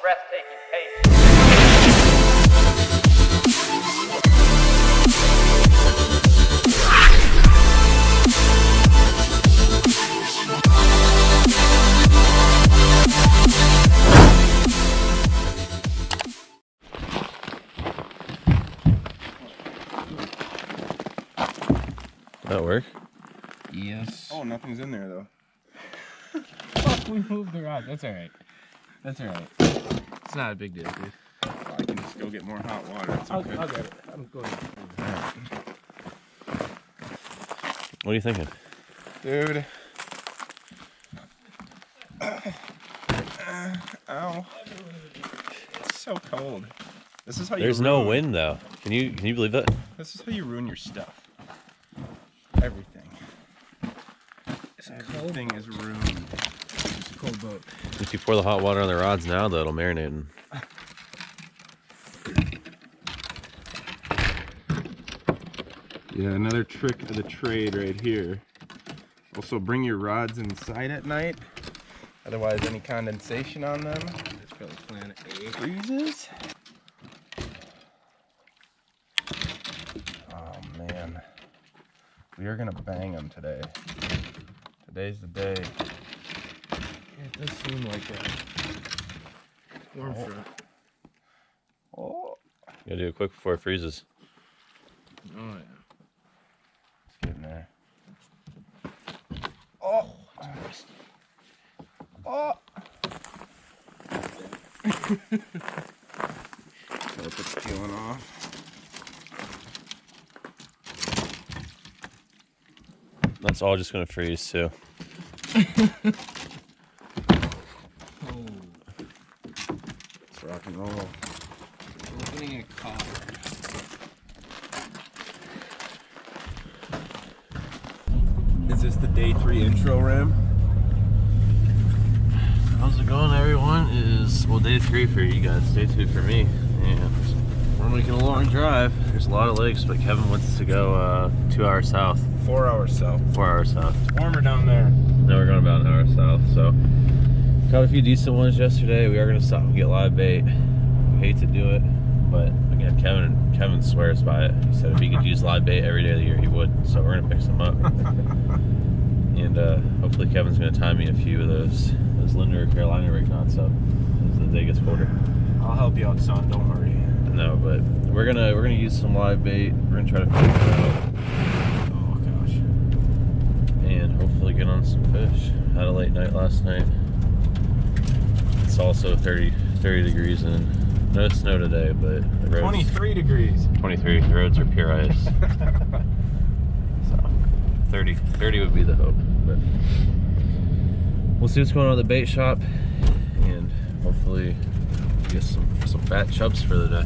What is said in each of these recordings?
breathtaking pace. That work? Yes. Oh, nothing's in there though. Fuck, we moved the rod. That's alright. That's alright. It's not a big deal, dude. I can just go get more hot water. It's okay. I'll get it. I'm going. What are you thinking? Dude. Ow. It's so cold. This is how There's no wind though. Can you believe that? This is how you ruin your stuff. Everything. Everything is ruined. It's a cold boat. If you pour the hot water on the rods now, though, it'll marinate in. Yeah, another trick of the trade right here. Also, bring your rods inside at night. Otherwise, any condensation on them It's probably plan A. freezes. Oh man, we are gonna bang them today. Today's the day. Yeah, it does seem like a warm front. Oh, You gotta do it quick before it freezes. Oh yeah. it's getting there. Oh, oh. Hope it's peeling off. That's all just gonna freeze too. Oh. Let's rock and roll. We're opening a car. Is this the day 3 intro, Ram? How's it going, everyone? Well, day 3 for you guys, day 2 for me. And we're making a long drive. There's a lot of lakes, but Kevin wants to go 2 hours south. 4 hours south. 4 hours south. It's warmer down there. Now we're going about an hour south, so caught a few decent ones yesterday. We are gonna stop and get live bait. We hate to do it, but again, Kevin swears by it. He said if he could use live bait every day of the year, he would. So we're gonna pick some up, and hopefully Kevin's gonna time me a few of those Linda or Carolina rig knots up as the day gets colder. I'll help you out, son. Don't worry. No, but we're gonna use some live bait. We're gonna try to figure it out. Oh gosh. And hopefully get on some fish. Had a late night last night. It's also 30 degrees and no snow today, but the roads 23 degrees. 23. The roads are pure ice. So 30 would be the hope, but we'll see what's going on at the bait shop and hopefully get some fat chubs for the day.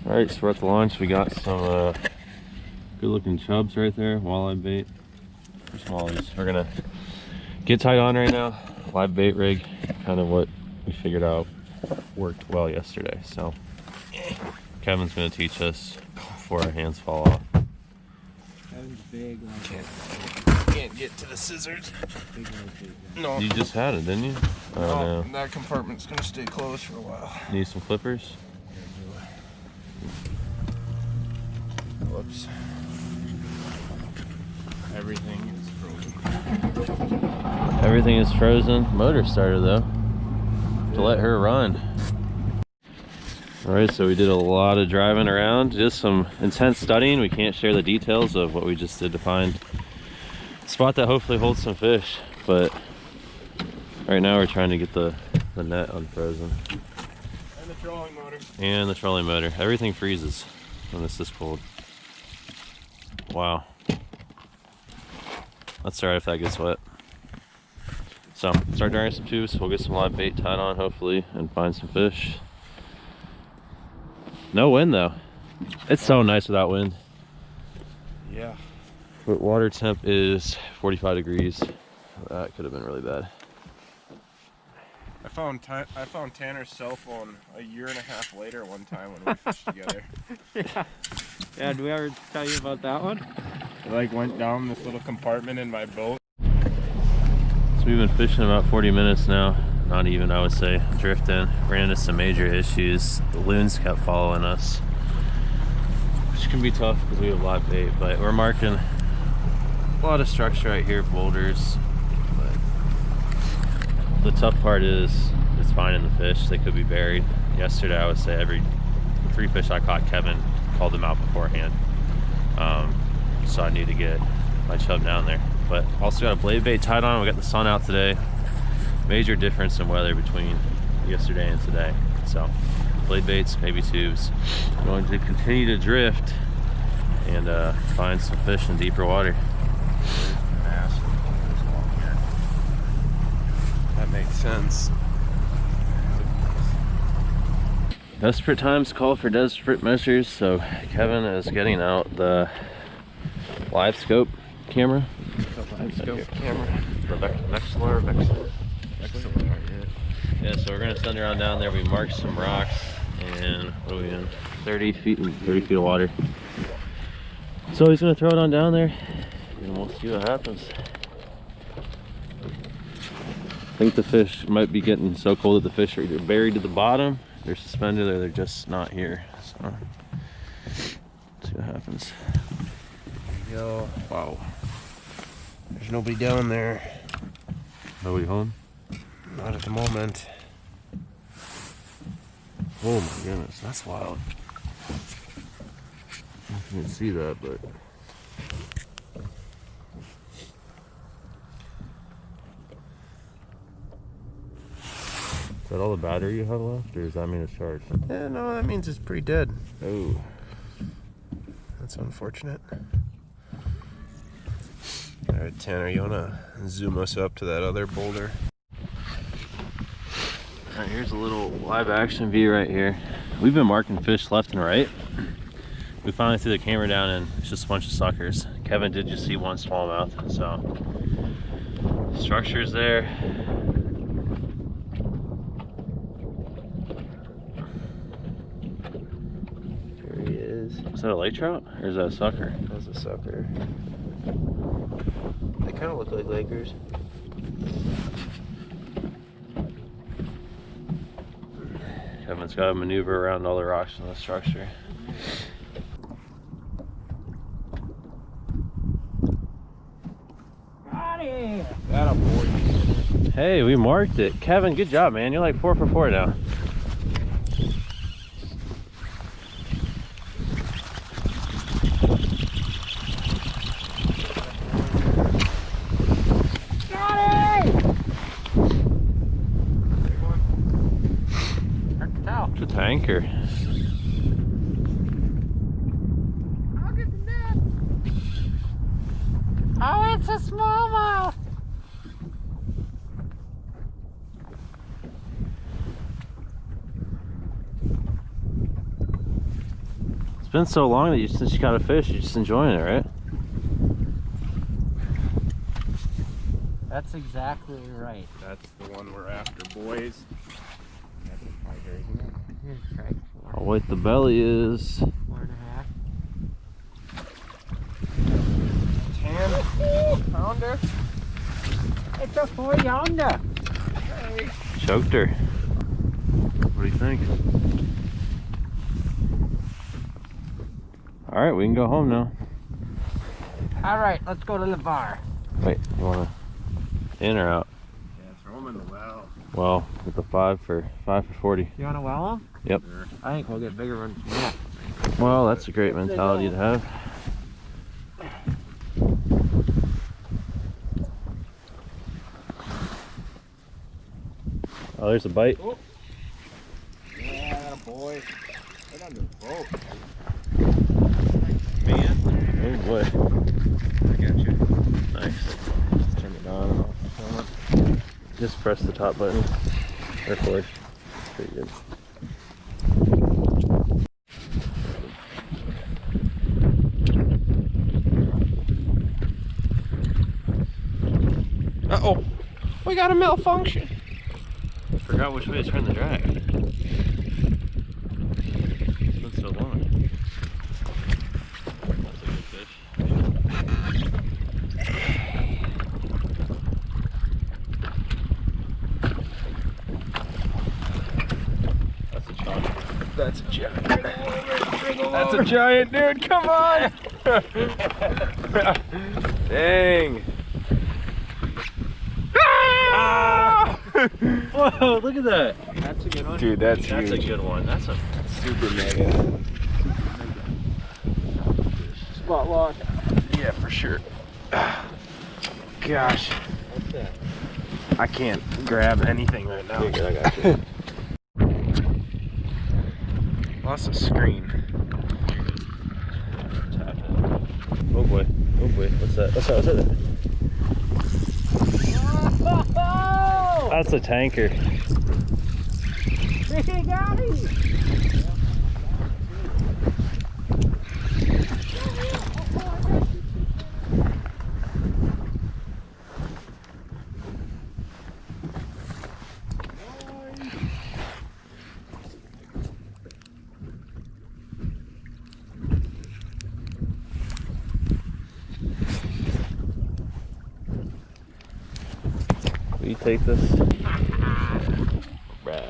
All right, so we're at the launch. We got some good looking chubs right there, walleye bait for smallies. We're gonna get tied on right now. Live bait rig, kind of what we figured out worked well yesterday. So Kevin's gonna teach us before our hands fall off. Kevin's big. Can't get to the scissors. Big like big. No. You just had it, didn't you? Oh no. That compartment's gonna stay closed for a while. Need some clippers? Whoops. Everything is frozen. Everything is frozen. Motor started though. To let her run. Alright, so we did a lot of driving around, just some intense studying. We can't share the details of what we just did to find a spot that hopefully holds some fish, but right now we're trying to get the net unfrozen. And the trolling motor. And the trolling motor. Everything freezes when it's this cold. Wow. That's alright if that gets wet. So, start drying some tubes. We'll get some live bait tied on hopefully and find some fish. No wind though. It's so nice without wind. Yeah. But water temp is 45 degrees. That could have been really bad. I found Tanner's cell phone a year and a half later one time when we fished together. Yeah, did we ever tell you about that one? It like went down this little compartment in my boat. So we've been fishing about 40 minutes now. not even, I would say, drifting. Ran into some major issues. The loons kept following us, which can be tough because we have live bait, but we're marking a lot of structure right here, boulders. But the tough part is finding the fish. They could be buried. Yesterday, I would say every 3 fish I caught, Kevin called them out beforehand. So I need to get my chub down there. But also got a blade bait tied on. We got the sun out today. Major difference in weather between yesterday and today. So blade baits, maybe tubes. Going to continue to drift and find some fish in deeper water. That makes sense. Desperate times call for desperate measures, so Kevin is getting out the live scope camera. The Vexillor. Yeah, so we're gonna send her on down there. We marked some rocks, and what are we in? 30 feet of water. So he's gonna throw it on down there, and we'll see what happens. I think the fish might be getting so cold that the fish are either buried to the bottom, they're suspended, or they're just not here. So let's see what happens. Yo, wow. There's nobody down there. Nobody home? Not at the moment. Oh my goodness, that's wild. I didn't see that, but is that all the battery you have left, or does that mean it's charged? Yeah, no, that means it's pretty dead. Oh, That's unfortunate. Alright, Tanner, you wanna zoom us up to that other boulder? Alright, here's a little live action view right here. We've been marking fish left and right. We finally threw the camera down and it's just a bunch of suckers. Kevin did just see one smallmouth, so structure's there. Here he is. Is that a lake trout or is that a sucker? That's a sucker. They kind of look like Lakers. Kevin's got to maneuver around all the rocks in the structure. That a boy. Hey, we marked it. Kevin, good job, man. You're like 4 for 4 now. It's a tanker. Look at the net. Oh, it's a smallmouth. It's been so long that since you caught a fish, you're just enjoying it, right? That's exactly right. That's the one we're after, boys. How white the belly is. 4.5. Pounder. It's a 4-pounder. Choked her. What do you think? All right, we can go home now. All right, let's go to the bar. Wait, you wanna in or out? Yeah, throw them in the well. Well, with the 5 for 40. You want to well them? Yep. Sure. I think we'll get bigger ones than that. Well, that's a great mentality to have. Oh, there's a bite. Oh. Yeah, boy. Right on the boat. Man, Oh boy. I got you. Nice. Just turn it on and off. Just press the top button. Record. Pretty good. Uh-oh. We got a malfunction. Forgot which way to turn the drag. It's been so long. That's a good fish. That's a giant. That's a giant, dude. Come on. Dang. Ah! Whoa, look at that. That's a good one. Dude, that's That's huge. a good one. That's a Super mega. Spot lock. Yeah, for sure. Gosh, What's that? I can't grab anything right now. I got you. Lost a screen. Tap it. Oh boy. Oh boy. What's that? What's that? What's that? Oh! That's a tanker. He got him! Will you take this? Right.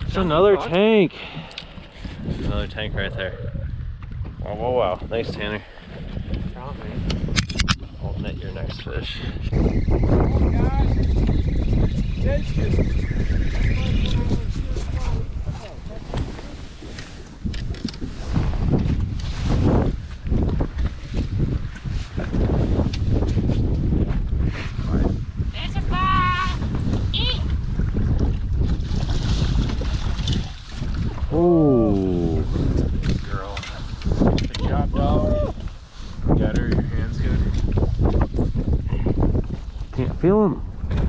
It's another tank. There's another tank right there. Wow, wow, wow. Nice, Tanner. I'll net your next fish. Ooh. Girl. Good job, dog. Got her. Your hand's good. Can't feel him.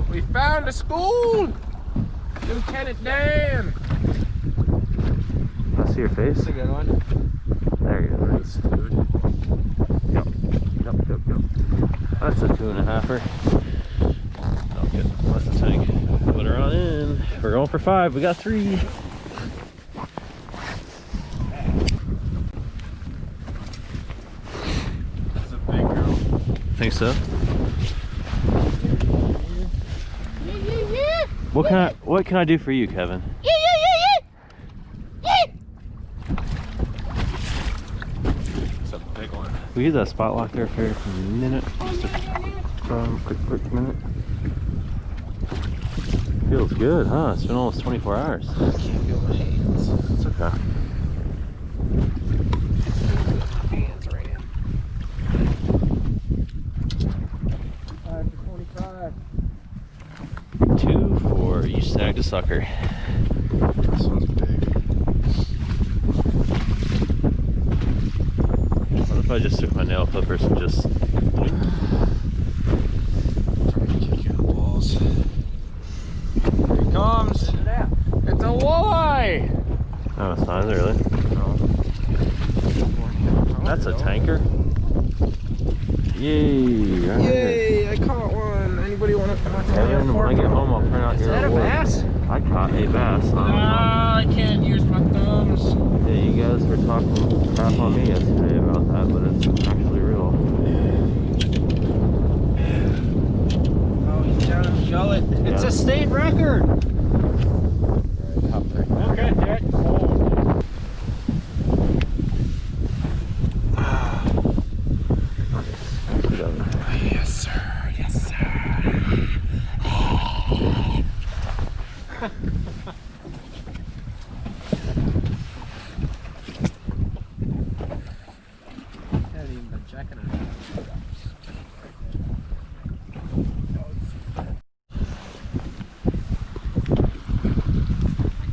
We found a school. Lieutenant Dan. I see your face. That's a good one. There he is. Yep. Yep. That's a 2.5-er. Oh, good. That's the tank. Put her on in. We're going for 5. We got 3. That's a big girl. Think so? What can I do for you, Kevin? It's a big one. We use that spot lock there for a minute. Just a quick minute. Feels good, huh? It's been almost 24 hours. I can't feel my hands. It's okay. Hands ran. 5 for 25. 2 for you snagged a sucker. This one's big. What if I just took my nail clippers and just... Trying to kick you in the balls. Here he comes. It's a walleye. Oh, it's not, is it really? That's a tanker. Yay! Right. Yay, I caught one. Anybody want to come on? Kevin, when I get home, I'll print out Is your that a award. bass? I caught a bass. I can't use my thumbs. Yeah, you guys were talking crap on me yesterday about that, but it's actually real. Oh, he's down in the gullet. It's Yeah. a state record. Okay, Jack. Yes, sir. Yes, sir. Haven't even been checking it.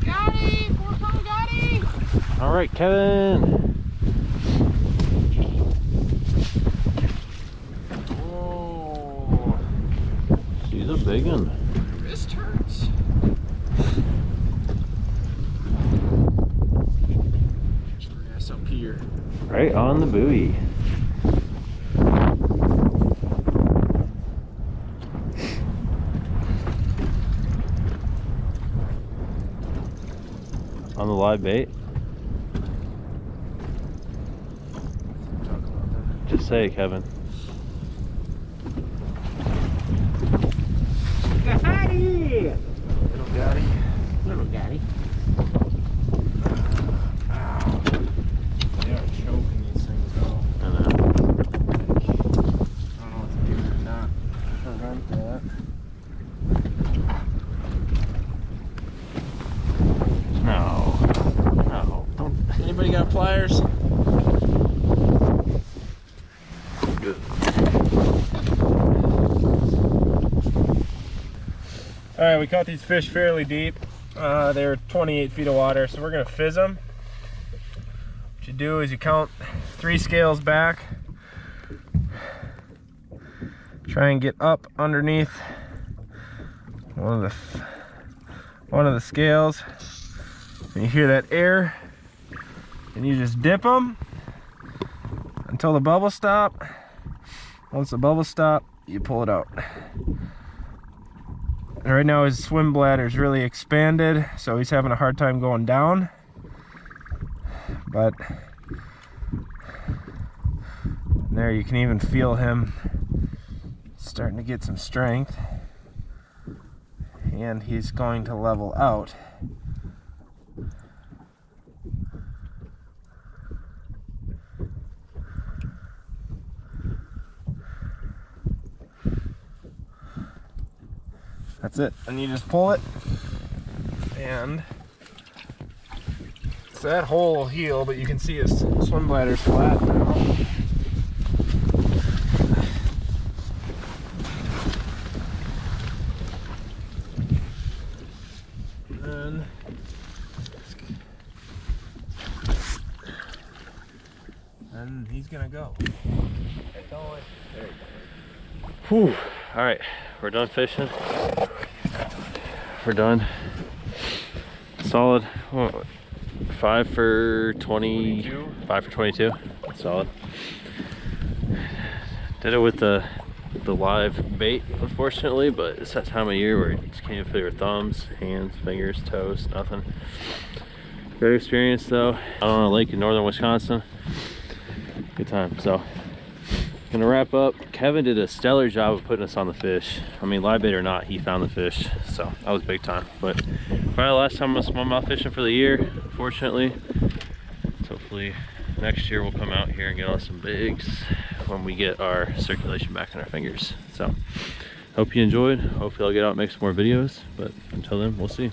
Got him! 4-pound got him! All right, Kevin. Whoa. She's a big one. My wrist hurts. Ass up here. Right on the buoy. On the live bait. Just say it, Kevin. Got him! Little daddy. Little daddy. pliers. Good. All right, we caught these fish fairly deep. They're 28 feet of water, so we're gonna fizz them. What you do is you count 3 scales back. Try and get up underneath one of the scales. And you hear that air, and you just dip them until the bubbles stop. Once the bubbles stop, you pull it out. And right now his swim bladder is really expanded, so he's having a hard time going down. But there you can even feel him starting to get some strength, and he's going to level out. That's it, and you just pull it, and so that hole will heal, but you can see his swim bladder's flat now. And he's gonna go. Get going. There you go. Whew. All right, we're done fishing. We're done. Solid. What, 5 for 20. 22. 5 for 22. Solid. Did it with the live bait, unfortunately, but it's that time of year where you just can't feel your thumbs, hands, fingers, toes, nothing. Great experience though. Out on a lake in northern Wisconsin. Good time. So gonna wrap up. Kevin did a stellar job of putting us on the fish. I mean, live bait or not, he found the fish, so that was big time. But probably the last time I was smallmouth fishing for the year, unfortunately. So hopefully next year we'll come out here and get on some bigs when we get our circulation back in our fingers. So hope you enjoyed. Hopefully I'll get out and make some more videos, but until then, we'll see.